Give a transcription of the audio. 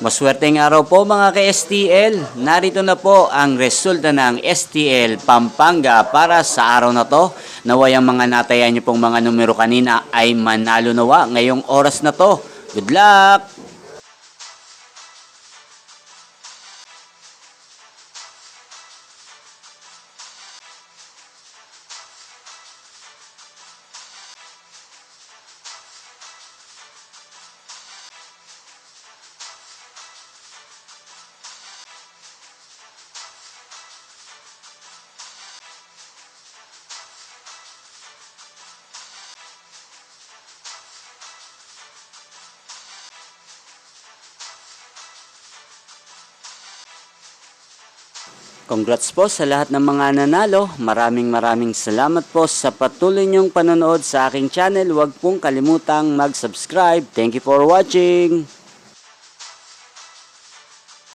Maswerteng araw po mga ka-STL. Narito na po ang resulta ng STL Pampanga para sa araw na to. Naway ang mga natayan niyo pong mga numero kanina ay manalo nawa ngayong oras na to. Good luck! Congrats po sa lahat ng mga nanalo. Maraming salamat po sa patuloy niyong panonood sa aking channel. Huwag pong kalimutang mag-subscribe. Thank you for watching.